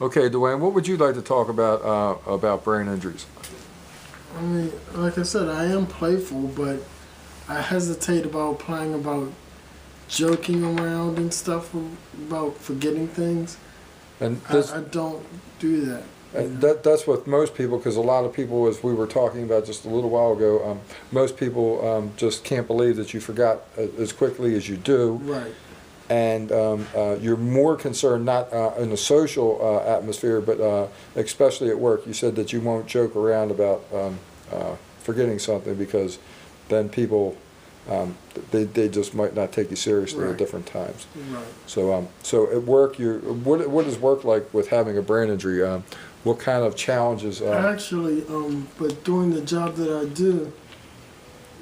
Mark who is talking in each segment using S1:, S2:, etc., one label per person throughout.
S1: Okay, Dwayne, what would you like to talk about brain injuries?
S2: I mean, like I said, I am playful, but I hesitate about playing about joking around and stuff about forgetting things.
S1: And
S2: I don't do that.
S1: that's with most people, because a lot of people, as we were talking about just a little while ago, most people just can't believe that you forgot as quickly as you do.
S2: Right.
S1: And you're more concerned not in the social atmosphere, but especially at work. You said that you won't joke around about forgetting something, because then people they just might not take you seriously
S2: Right.
S1: at different times.
S2: Right.
S1: So at work, what is work like with having a brain injury? What kind of challenges?
S2: Actually, but doing the job that I do,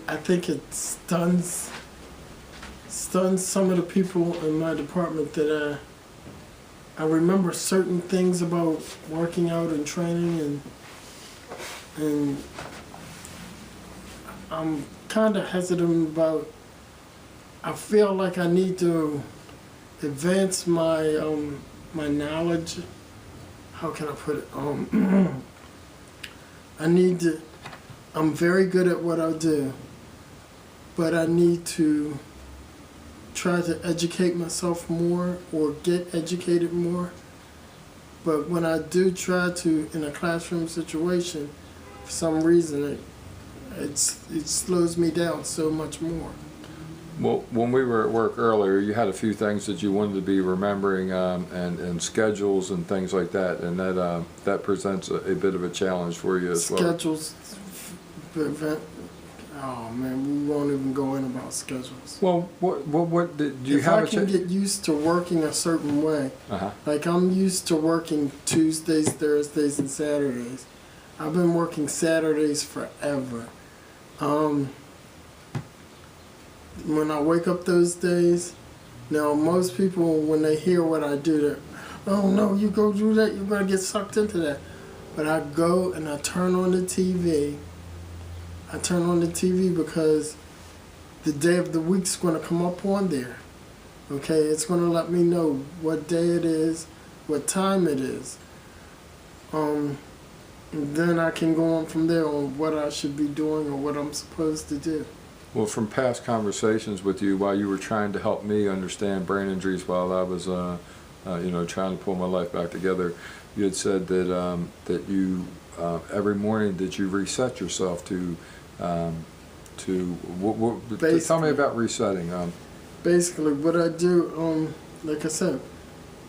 S2: I think it stuns some of the people in my department that I remember certain things about working out and training, and I'm kind of hesitant about. I feel like I need to advance my my knowledge. How can I put it? I need to. I'm very good at what I do, but I need to try to educate myself more or get educated more. But when I do try to, in a classroom situation, for some reason it slows me down so much more.
S1: Well, when we were at work earlier, you had a few things that you wanted to be remembering, and schedules and things like that, and that presents a bit of a challenge for you as well.
S2: Schedules, oh man, we won't even go in about schedules.
S1: Well, what did you have?
S2: If I can get used to working a certain way,
S1: Uh-huh.
S2: like I'm used to working Tuesdays, Thursdays, and Saturdays. I've been working Saturdays forever. When I wake up those days, now most people, when they hear what I do, they're, oh no, you go do that, you're gonna get sucked into that. But I go and I turn on the TV. I turn on the TV because the day of the week's gonna come up on there. Okay, it's gonna let me know what day it is, what time it is. And then I can go on from there on what I should be doing or what I'm supposed to do.
S1: Well, from past conversations with you, while you were trying to help me understand brain injuries while I was, trying to pull my life back together, you had said that you every morning that you reset yourself to tell me about resetting.
S2: Basically, what I do, like I said,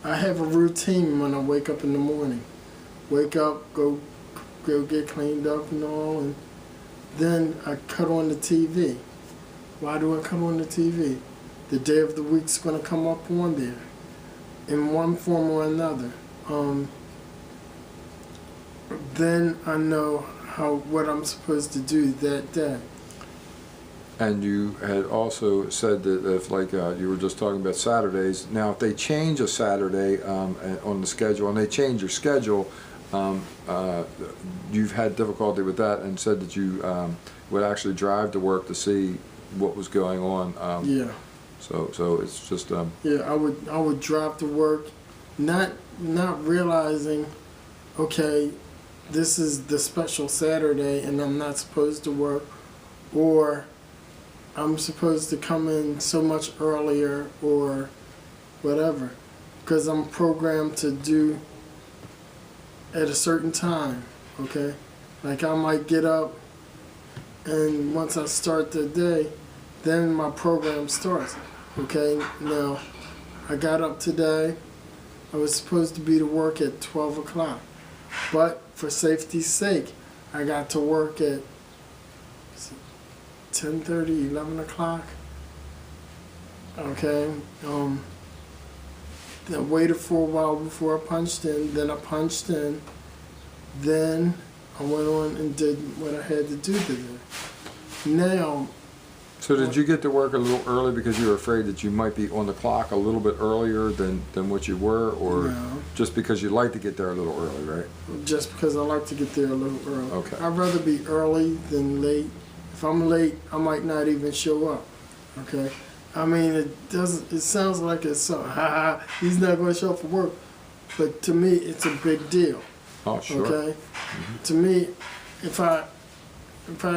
S2: I have a routine when I wake up in the morning. Wake up, go get cleaned up and all, and then I cut on the TV. Why do I cut on the TV? The day of the week's going to come up on there in one form or another. Then I know what I'm supposed to do that day.
S1: And you had also said that if, like, you were just talking about Saturdays, now if they change a Saturday on the schedule, and they change your schedule, you've had difficulty with that, and said that you would actually drive to work to see what was going on.
S2: Yeah.
S1: So it's just.
S2: Yeah, I would drive to work, not realizing, okay, this is the special Saturday and I'm not supposed to work, or I'm supposed to come in so much earlier or whatever, because I'm programmed to do at a certain time, okay? Like I might get up and once I start the day, then my program starts, okay? Now, I got up today, I was supposed to be to work at 12 o'clock, but for safety's sake, I got to work at 10:30, 11 o'clock, okay? I waited for a while before I punched in, then I punched in, then I went on and did what I had to do today. Now.
S1: So did you get to work a little early because you were afraid that you might be on the clock a little bit earlier than what you were, or
S2: No.
S1: just because you like to get there a little early, right?
S2: Just because I like to get there a little early.
S1: Okay.
S2: I'd rather be early than late. If I'm late, I might not even show up, okay? I mean, it sounds like it's so, he's not going to show up for work. but to me, it's a big deal.
S1: Oh, sure.
S2: Okay? To me, if I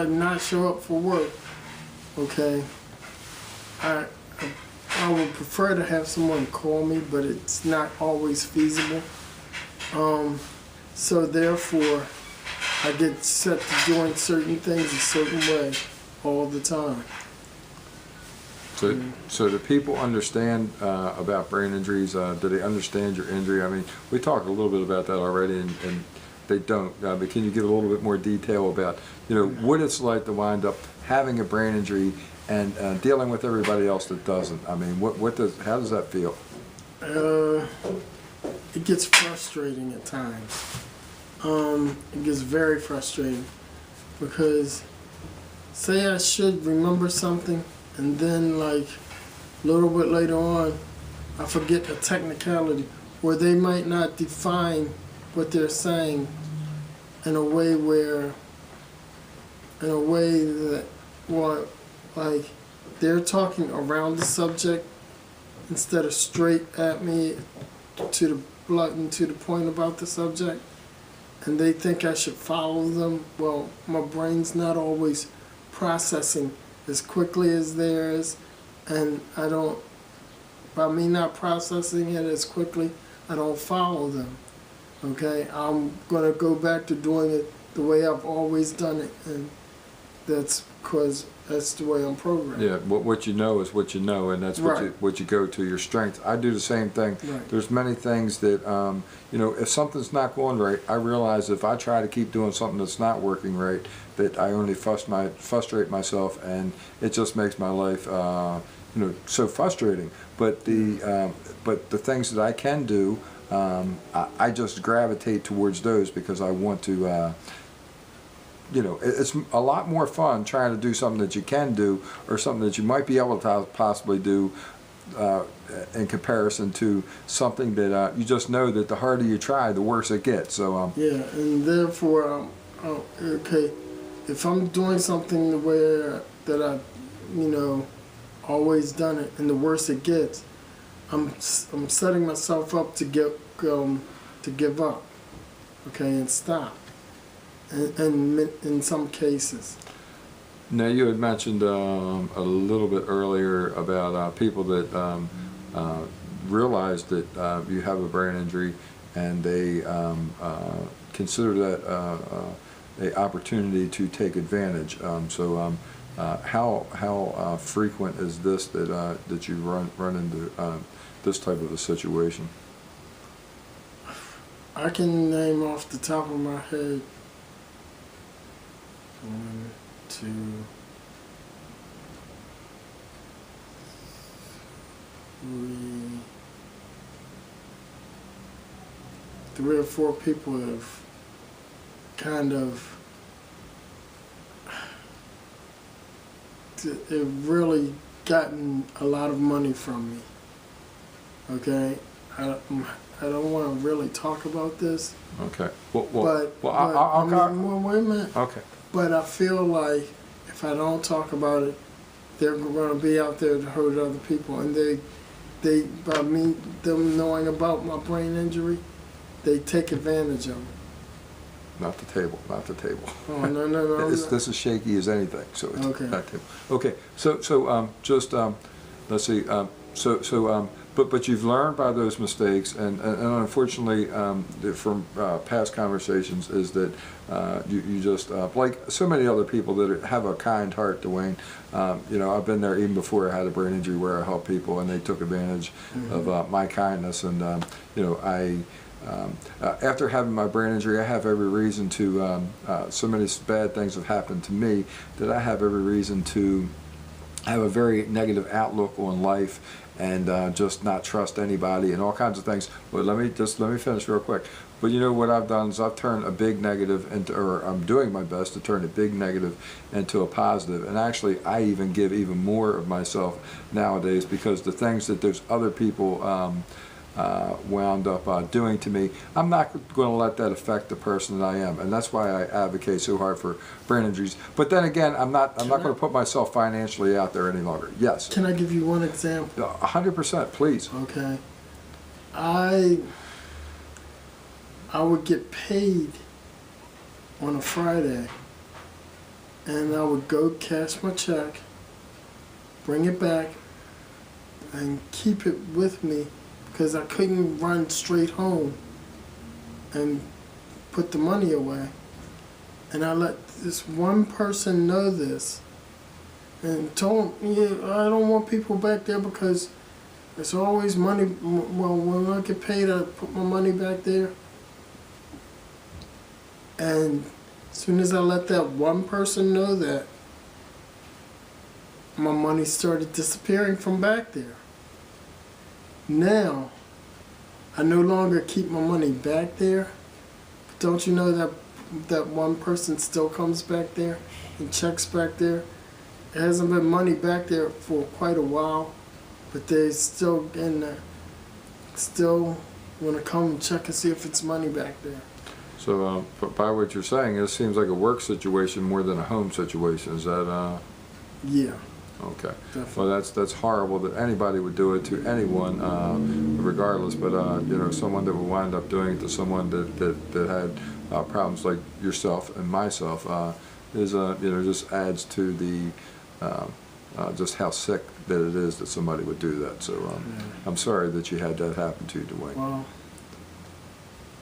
S2: not show up for work, okay, I would prefer to have someone call me, but it's not always feasible. So therefore, I get set to doing certain things a certain way all the time.
S1: So do people understand about brain injuries? Do they understand your injury? I mean, we talked a little bit about that already, and they don't. But can you give a little bit more detail about, what it's like to wind up having a brain injury and dealing with everybody else that doesn't? I mean, how does that feel?
S2: It gets frustrating at times. It gets very frustrating because say I should remember something and then like a little bit later on I forget a technicality, or they might not define what they're saying in a way that like they're talking around the subject instead of straight at me to the blunt and to the point about the subject, and they think I should follow them. Well, my brain's not always processing as quickly as theirs, and by me not processing it as quickly, I don't follow them. Okay, I'm gonna go back to doing it the way I've always done it, and that's because that's the way I'm programmed.
S1: Yeah, what you know is what you know, and that's what you go to, your strength. I do the same thing.
S2: Right.
S1: There's many things that, if something's not going right, I realize if I try to keep doing something that's not working right, that I only frustrate myself, and it just makes my life, so frustrating. But the things that I can do, I just gravitate towards those because I want to. It's a lot more fun trying to do something that you can do or something that you might be able to possibly do in comparison to something that you just know that the harder you try, the worse it gets. So
S2: yeah, and therefore, okay, if I'm doing something the way that I, always done it, and the worse it gets, I'm setting myself up to give up, okay, and stop. And in some cases.
S1: Now, you had mentioned a little bit earlier about people that realize that you have a brain injury, and they consider that an opportunity to take advantage. How frequent is this that you run into this type of a situation?
S2: I can name off the top of my head 1, 2, 3 or 4 people have kind of they've really gotten a lot of money from me. Okay, I don't want to really talk about this.
S1: Okay.
S2: Wait a minute.
S1: Okay.
S2: But I feel like if I don't talk about it, they're going to be out there to hurt other people, and they by them knowing about my brain injury, they take advantage of it.
S1: Not the table.
S2: Oh no!
S1: This is shaky as anything. So it's
S2: okay.
S1: Not table. Okay. So let's see. But you've learned by those mistakes, and unfortunately, from past conversations, is that you just like so many other people that have a kind heart, Dwayne. I've been there even before I had a brain injury, where I helped people, and they took advantage of my kindness. And after having my brain injury, I have every reason to. So many bad things have happened to me that I have every reason to have a very negative outlook on life, and just not trust anybody and all kinds of things. But let me finish real quick. But what I've done is I've turned a big negative into, or I'm doing my best to turn a big negative into a positive. And actually, I even give even more of myself nowadays, because the things that those other people wound up doing to me, I'm not going to let that affect the person that I am, and that's why I advocate so hard for brain injuries. But then again, I'm not going to put myself financially out there any longer. Yes.
S2: Can I give you one example?
S1: 100%, please.
S2: Okay. I I would get paid on a Friday, and I would go cash my check, bring it back, and keep it with me because I couldn't run straight home and put the money away. And I let this one person know this and told him, yeah, I don't want people back there because it's always money. Well, when I get paid, I put my money back there. And as soon as I let that one person know that, my money started disappearing from back there. Now, I no longer keep my money back there. But don't you know that that one person still comes back there and checks back there? It hasn't been money back there for quite a while, but they still in there. Still want to come and check and see if it's money back there.
S1: So, but by what you're saying, it seems like a work situation more than a home situation. Is that?
S2: Yeah.
S1: Okay.
S2: Definitely.
S1: Well, that's horrible that anybody would do it to anyone, regardless. But you know, someone that would wind up doing it to someone that had problems like yourself and myself is you know, just adds to the just how sick that it is that somebody would do that. So
S2: Yeah.
S1: I'm sorry that you had that happen to you, Dwayne.
S2: Well,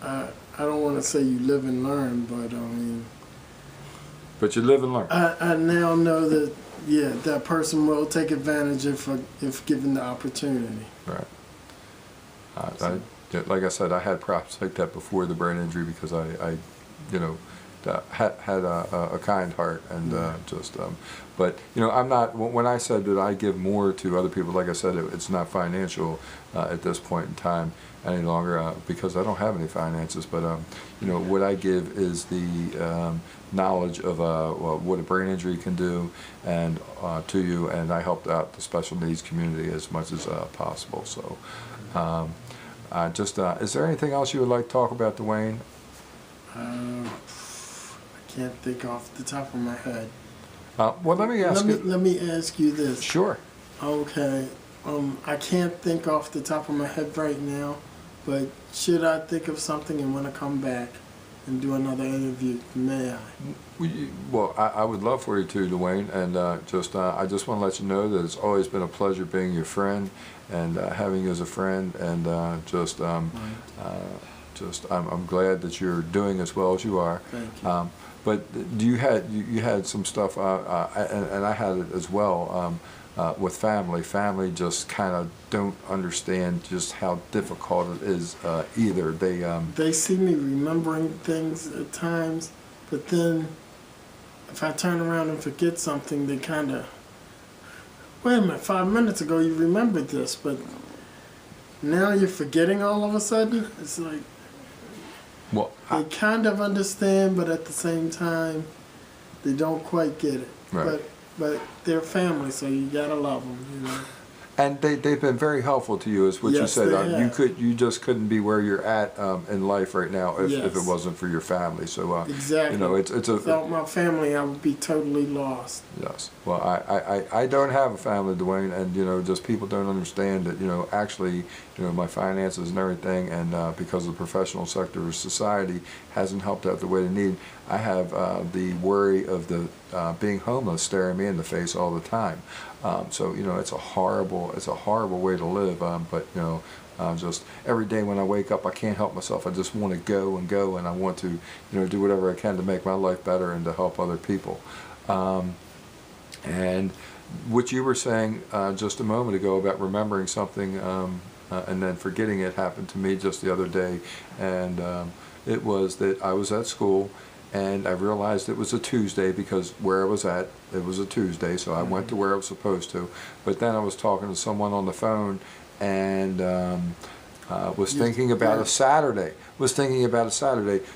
S2: I don't want to say you live and learn, but I mean.
S1: But you live and learn.
S2: I now know that, yeah, that person will take advantage if given the opportunity.
S1: Right. Like I said, I had problems like that before the brain injury because I you know, had a kind heart and just, but you know, I'm not. When I said that I give more to other people, like I said, it's not financial at this point in time any longer because I don't have any finances. But you know, what I give is the knowledge of what a brain injury can do and to you, and I helped out the special needs community as much as possible. So just is there anything else you would like to talk about, Dwayne?
S2: I can't think off the top of my head.
S1: Well, let me ask you.
S2: Let me ask you this.
S1: Sure.
S2: Okay. I can't think off the top of my head right now, but should I think of something and want to come back and do another interview, may I?
S1: Well, I would love for you to, Dwayne, and I just want to let you know that it's always been a pleasure being your friend and having you as a friend, and I'm glad that you're doing as well as you are.
S2: Thank you.
S1: But you had some stuff, and I had it as well with family. Family just kind of don't understand just how difficult it is either.
S2: They see me remembering things at times, but then if I turn around and forget something, they kind of, wait a minute, 5 minutes ago you remembered this, but now you're forgetting all of a sudden? It's like,
S1: well,
S2: they kind of understand, but at the same time, they don't quite get it.
S1: Right.
S2: But they're family, so you gotta love them, you know.
S1: And they've been very helpful to you, is what
S2: Yes,
S1: you said.
S2: they have.
S1: You just couldn't be where you're at in life right now if
S2: Yes.
S1: it wasn't for your family. So
S2: Exactly.
S1: you know, it's a.
S2: Without my family, I would be totally lost.
S1: Yes. Well, I don't have a family, Dwayne, and you know, just people don't understand that, you know, actually, you know, my finances and everything, and because the professional sector of society hasn't helped out the way they need, I have the worry of the being homeless staring me in the face all the time. So you know, it's a horrible way to live. But you know, just every day when I wake up, I can't help myself. I just want to go and go, and I want to, you know, do whatever I can to make my life better and to help other people. And what you were saying just a moment ago about remembering something and then forgetting it happened to me just the other day, and it was that I was at school. And I realized it was a Tuesday because where I was at, it was a Tuesday, so I went to where I was supposed to. But then I was talking to someone on the phone and was thinking about a Saturday.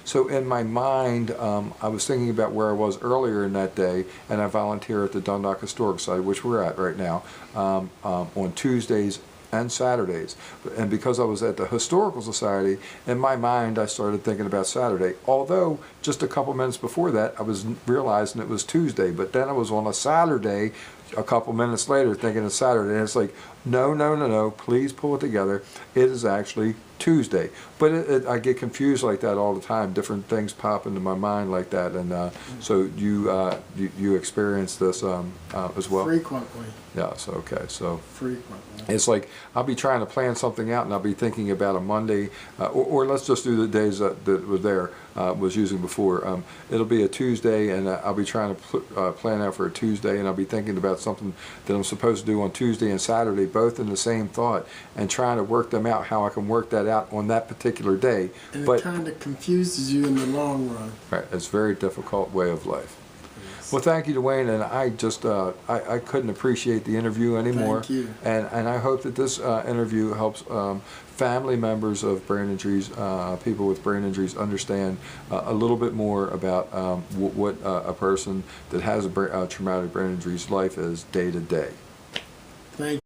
S1: So in my mind, I was thinking about where I was earlier in that day, and I volunteer at the Dundalk Historic Society, which we're at right now, on Tuesdays and Saturdays. And because I was at the Historical Society, in my mind I started thinking about Saturday. Although just a couple minutes before that I was realizing it was Tuesday, but then I was on a Saturday a couple minutes later thinking it's Saturday, and it's like, no, please pull it together. It is actually Tuesday. But I get confused like that all the time. Different things pop into my mind like that, and so you experience this as well?
S2: Frequently.
S1: Yeah. So okay. So
S2: Frequently.
S1: it's like I'll be trying to plan something out, and I'll be thinking about a Monday, or let's just do the days that were there, was using before. It'll be a Tuesday, and I'll be trying to plan out for a Tuesday, and I'll be thinking about something that I'm supposed to do on Tuesday and Saturday, both in the same thought, and trying to work them out, how I can work that out on that particular day.
S2: And
S1: but
S2: it kind of confuses you in the long run.
S1: right, it's a very difficult way of life. Well, thank you, Dwayne, and I just I couldn't appreciate the interview anymore.
S2: Thank you.
S1: And I hope that this interview helps family members of brain injuries, people with brain injuries, understand a little bit more about what a person that has a traumatic brain injury's life is day to day.
S2: Thank you.